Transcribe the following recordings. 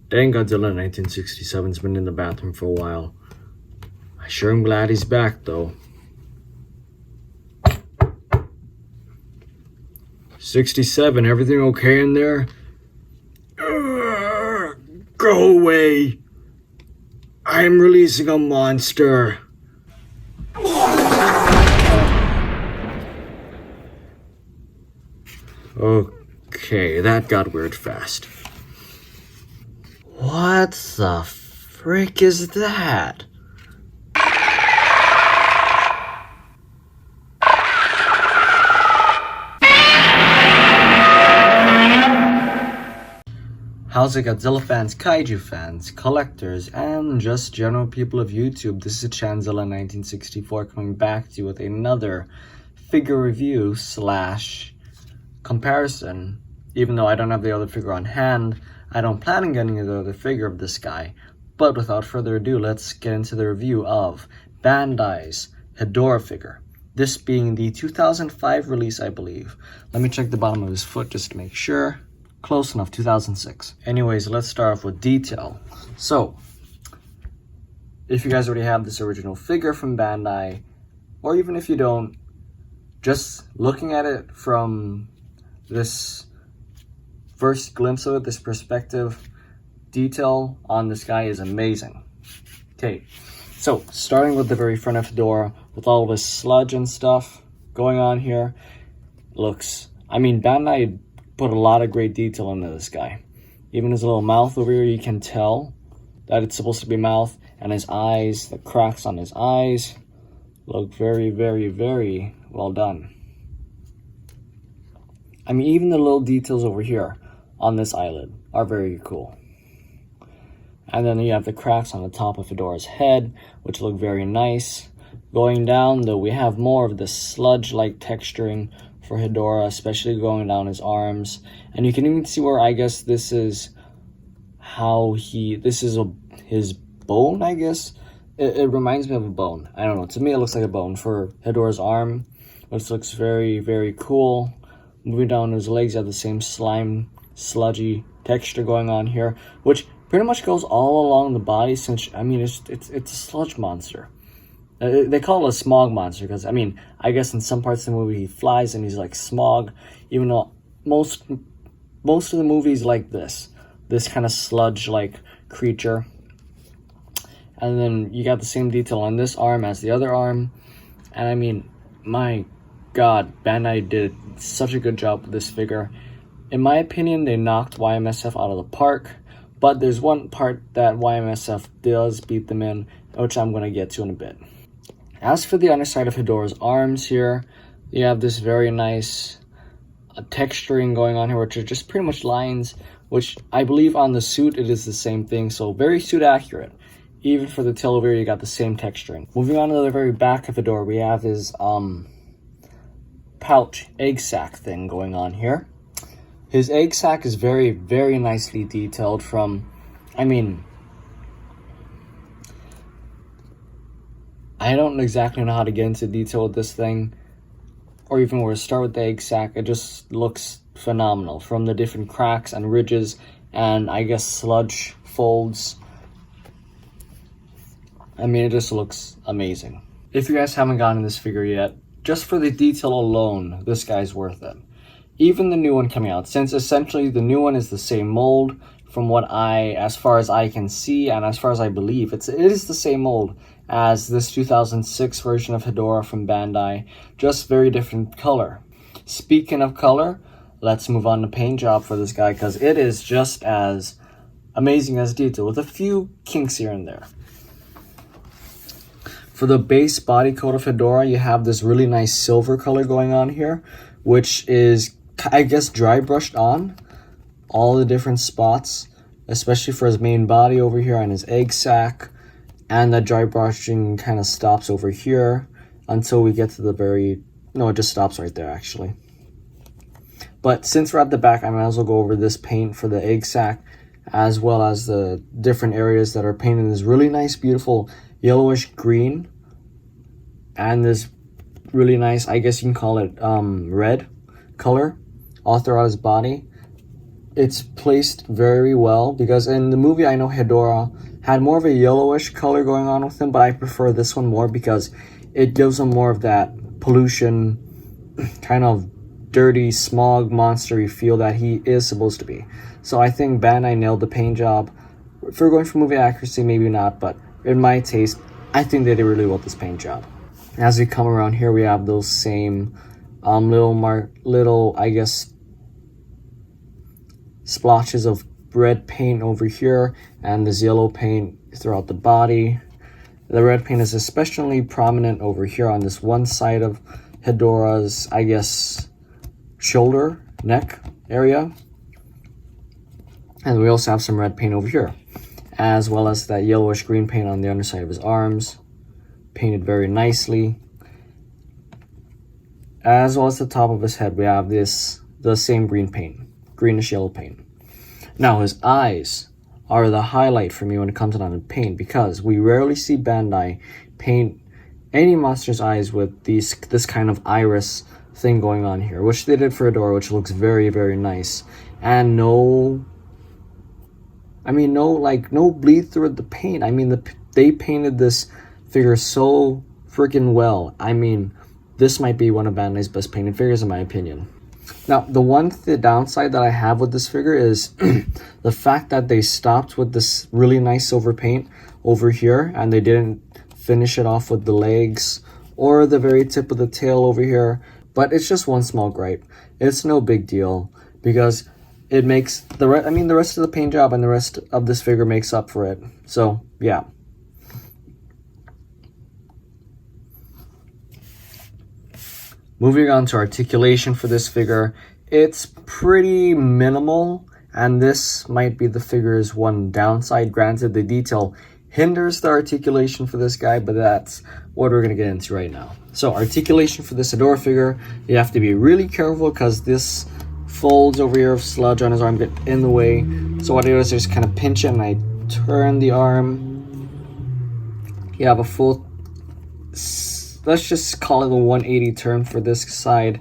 Dang, Godzilla 1967's been in the bathroom for a while. I sure am glad he's back, though. 67, everything okay in there? Go away! I'm releasing a monster! Okay, that got weird fast. What the frick is that? How's it, Godzilla fans, kaiju fans, collectors, and just general people of YouTube? This is Chanzilla1964 coming back to you with another figure review slash comparison. Even though I don't have the other figure on hand, I don't plan on getting the other figure of this guy. But without further ado, let's get into the review of Bandai's Hedorah figure. This being the 2005 release, I believe. Let me check the bottom of his foot just to make sure. Close enough, 2006. Anyways, let's start off with detail. So, if you guys already have this original figure from Bandai, or even if you don't, just looking at it from this first glimpse of it, this perspective, detail on this guy is amazing. Okay, so starting with the very front of Hedorah, with all this sludge and stuff going on here, looks, I mean, Bandai put a lot of great detail into this guy. Even his little mouth over here, you can tell that it's supposed to be mouth, and his eyes, the cracks on his eyes, look very, very, very well done. I mean, even the little details over here on this eyelid are very cool. And then you have the cracks on the top of Hedorah's head, which look very nice. Going down, though, we have more of the sludge-like texturing for Hedorah, especially going down his arms. And you can even see where, I guess, this is how his bone, I guess. It reminds me of a bone. I don't know. To me, it looks like a bone for Hedorah's arm, which looks very, very cool. Moving down his legs, you have the same slime, sludgy texture going on here, which pretty much goes all along the body, since, I mean, it's a sludge monster. They call it a smog monster because, I mean, I guess in some parts of the movie he flies and he's like smog, even though most of the movies like this kind of sludge-like creature. And then you got the same detail on this arm as the other arm. And I mean, my God, Bandai did such a good job with this figure. In my opinion, they knocked YMSF out of the park. But there's one part that YMSF does beat them in, which I'm going to get to in a bit. As for the underside of Hedorah's arms here, you have this very nice texturing going on here, which are just pretty much lines, which I believe on the suit it is the same thing, so very suit accurate. Even for the tail over here, you got the same texturing. Moving on to the very back of Hedorah, we have his pouch, egg sac thing going on here. His egg sac is very, very nicely detailed from, I mean, I don't exactly know how to get into detail with this thing, or even where to start with the egg sac. It just looks phenomenal, from the different cracks and ridges and, I guess, sludge folds. I mean, it just looks amazing. If you guys haven't gotten this figure yet, just for the detail alone, this guy's worth it. Even the new one coming out, since essentially the new one is the same mold from what as far as I can see and as far as I believe, it is the same mold as this 2006 version of Hedorah from Bandai, just very different color. Speaking of color, let's move on to paint job for this guy, because it is just as amazing as detail, with a few kinks here and there. For the base body coat of Hedorah, you have this really nice silver color going on here, which is, I guess, dry brushed on all the different spots, especially for his main body over here and his egg sac. And that dry brushing kind of stops over here until we get to the very, no, it just stops right there actually. But since we're at the back, I might as well go over this paint for the egg sac, as well as the different areas that are painted in this really nice, beautiful yellowish green, and this really nice, I guess you can call it red color all throughout his body. it's placed very well, because in the movie I know Hedorah had more of a yellowish color going on with him, but I prefer this one more because it gives him more of that pollution, kind of dirty smog monstery feel that he is supposed to be. So I think Bandai nailed the paint job. If we're going for movie accuracy, maybe not, but in my taste, I think they did really well with this paint job. As we come around here, we have those same little I guess splotches of red paint over here, and this yellow paint throughout the body. The red paint is especially prominent over here on this one side of Hedorah's, I guess, shoulder, neck area. And we also have some red paint over here, as well as that yellowish green paint on the underside of his arms, painted very nicely. As well as the top of his head, we have the same green paint, greenish yellow paint. Now his eyes are the highlight for me when it comes down to paint, because we rarely see Bandai paint any monster's eyes with this kind of iris thing going on here, which they did for Hedorah, which looks very, very nice. And no bleed through the paint. I mean, they painted this figure so freaking well. I mean, this might be one of Bandai's best painted figures in my opinion. Now, the downside that I have with this figure is the fact that they stopped with this really nice silver paint over here, and they didn't finish it off with the legs or the very tip of the tail over here. But it's just one small gripe. It's no big deal, because it makes the rest of the paint job and the rest of this figure makes up for it. So yeah. Moving on to articulation for this figure, it's pretty minimal, and this might be the figure's one downside. Granted, the detail hinders the articulation for this guy, but that's what we're going to get into right now. So articulation for this Hedorah figure, you have to be really careful because this folds over here of sludge on his arm get in the way. So what I do is just kind of pinch it and I turn the arm. You have a full, let's just call it a 180 turn for this side,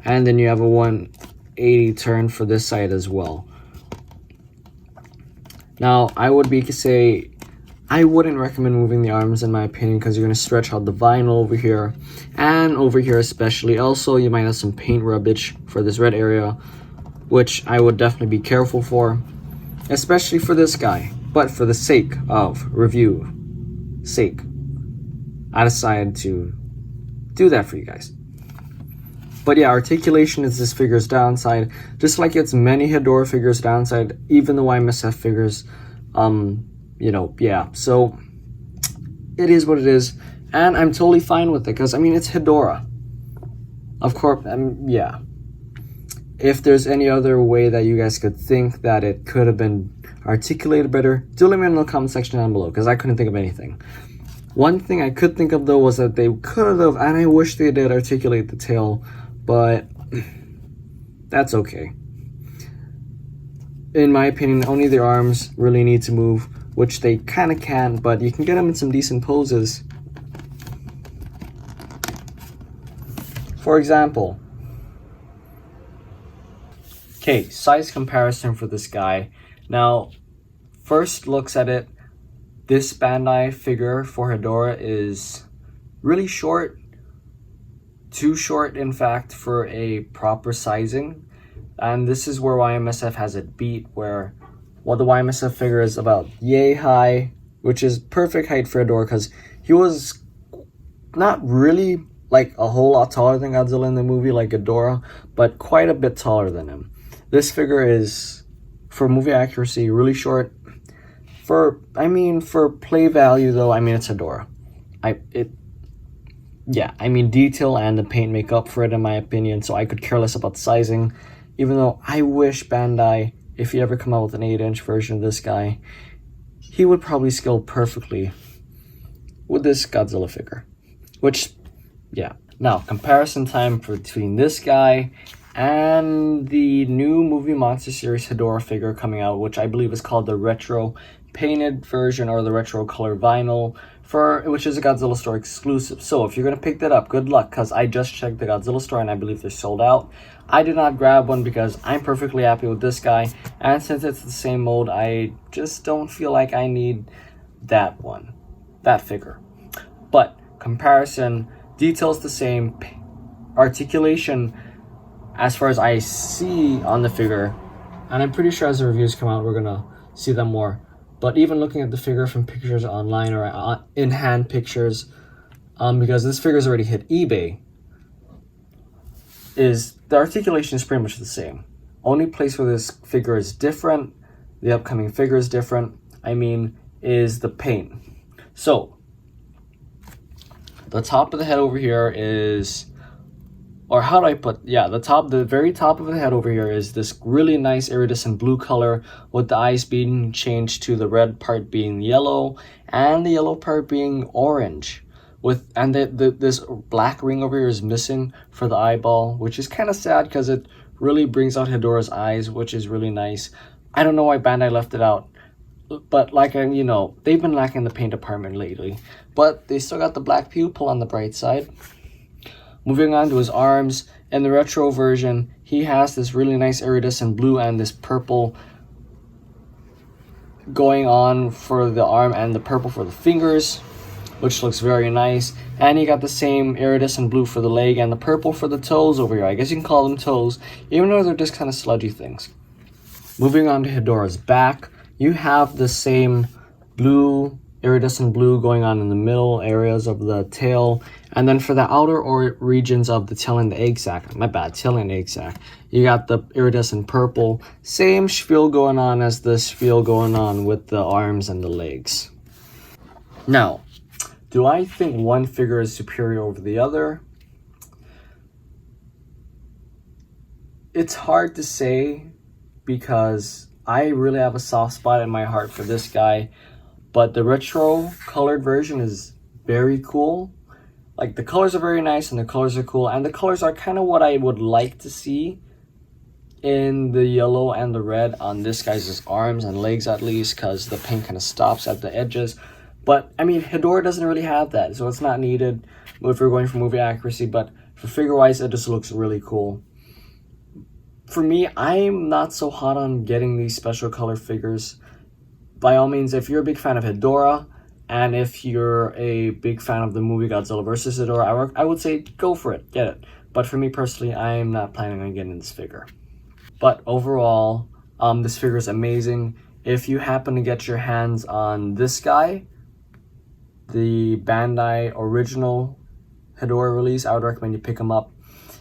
and then you have a 180 turn for this side as well. Now I wouldn't recommend moving the arms in my opinion, because you're going to stretch out the vinyl over here and over here especially. Also, you might have some paint rubbage for this red area, which I would definitely be careful for, especially for this guy. But for the sake of review sake, I decided to do that for you guys. But yeah, articulation is this figure's downside, just like it's many Hedorah figures downside, even the YMSF figures. Yeah, so it is what it is, and I'm totally fine with it, because I mean, it's Hedorah, of course. Yeah, if there's any other way that you guys could think that it could have been articulated better, do let me know in the comment section down below, because I couldn't think of anything. One thing I could think of though was that they could have, and I wish they did, articulate the tail, but that's okay. In my opinion, only their arms really need to move, which they kind of can, but you can get them in some decent poses. For example, okay, size comparison for this guy. Now, first looks at it, this Bandai figure for Hedorah is really short, too short in fact for a proper sizing. And this is where YMSF has it beat, where the YMSF figure is about yay high, which is perfect height for Hedorah, because he was not really like a whole lot taller than Godzilla in the movie like Hedorah, but quite a bit taller than him. This figure is, for movie accuracy, really short. For play value though, it's Hedorah. Detail and the paint make up for it in my opinion, so I could care less about sizing. Even though I wish Bandai, if you ever come out with an 8-inch version of this guy, he would probably scale perfectly with this Godzilla figure. Which, yeah. Now, comparison time between this guy and the new Movie Monster Series Hedorah figure coming out, which I believe is called the Retro Painted version or the Retro Color Vinyl which is a Godzilla store exclusive. So if you're gonna pick that up, good luck, because I just checked the Godzilla store and I believe they're sold out. I did not grab one because I'm perfectly happy with this guy, and since it's the same mold, I just don't feel like I need that figure. But comparison, details the same, articulation as far as I see on the figure, and I'm pretty sure as the reviews come out we're gonna see them more. But even looking at the figure from pictures online or in-hand pictures, because this figure's already hit eBay, is the articulation is pretty much the same. Only place where this figure is different, the upcoming figure is different, is the paint. So, the top of the head over here is, or how do I put, the very top of the head over here is this really nice iridescent blue color with the eyes being changed to the red part being yellow and the yellow part being orange. This black ring over here is missing for the eyeball, which is kind of sad because it really brings out Hedorah's eyes, which is really nice. I don't know why Bandai left it out, but they've been lacking the paint department lately. But they still got the black pupil on the bright side. Moving on to his arms, in the retro version, he has this really nice iridescent blue and this purple going on for the arm and the purple for the fingers, which looks very nice. And you got the same iridescent blue for the leg and the purple for the toes over here. I guess you can call them toes, even though they're just kind of sludgy things. Moving on to Hedorah's back, you have the same blue, iridescent blue going on in the middle areas of the tail, and then for the outer regions of the tail and the egg sac, tail and egg sac, you got the iridescent purple, same spiel going on as the spiel going on with the arms and the legs. Now, do I think one figure is superior over the other? It's hard to say because I really have a soft spot in my heart for this guy. But the retro colored version is very cool. Like, the colors are very nice and the colors are cool. And the colors are kind of what I would like to see in the yellow and the red on this guy's arms and legs at least, because the paint kind of stops at the edges. But, Hedorah doesn't really have that, so it's not needed if we're going for movie accuracy. But for figure-wise, it just looks really cool. For me, I'm not so hot on getting these special color figures. By all means, if you're a big fan of Hedorah, and if you're a big fan of the movie Godzilla vs. Hedorah, I would say go for it, get it. But for me personally, I'm not planning on getting this figure. But overall, this figure is amazing. If you happen to get your hands on this guy, the Bandai original Hedorah release, I would recommend you pick him up.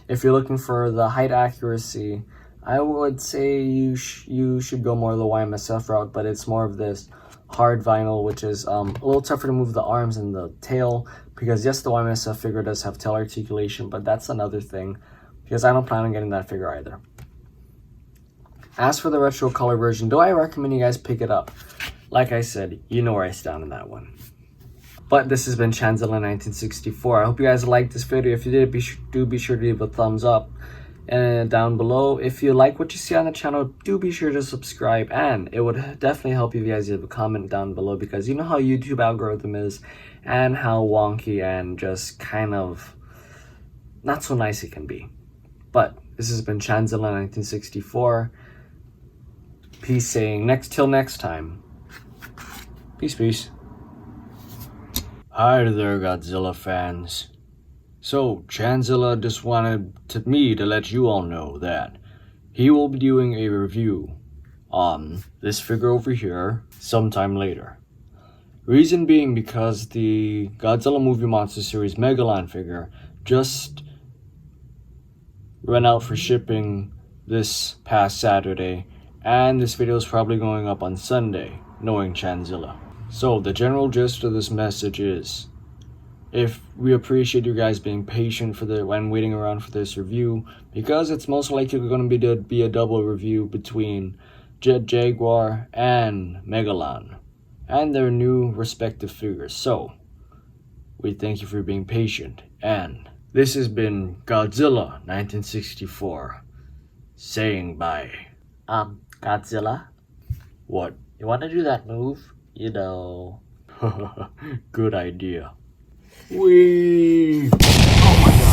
If you're looking for the height accuracy, I would say you should go more of the YMSF route, but it's more of this hard vinyl, which is a little tougher to move the arms and the tail, because yes, the YMSF figure does have tail articulation, but that's another thing, because I don't plan on getting that figure either. As for the retro color version, do I recommend you guys pick it up? Like I said, you know where I stand on that one. But this has been Chanzilla 1964. I hope you guys liked this video. If you did, do be sure to leave a thumbs up. And down below, if you like what you see on the channel, do be sure to subscribe, and it would definitely help you if you guys leave a comment down below, because you know how YouTube algorithm is and how wonky and just kind of not so nice it can be. But this has been Chanzilla 1964. Peace, saying till next time. Peace. Hi there, Godzilla fans. So, Chanzilla just wanted me to let you all know that he will be doing a review on this figure over here sometime later. Reason being because the Godzilla Movie Monster Series Megalon figure just ran out for shipping this past Saturday, and this video is probably going up on Sunday, knowing Chanzilla. So, the general gist of this message is, if we appreciate you guys being patient when waiting around for this review, because it's most likely going to be a double review between Jet Jaguar and Megalon and their new respective figures. So we thank you for being patient, and this has been Godzilla 1964 saying bye. Godzilla, what, you want to do that move? You know. Good idea. Whee! Oh my god.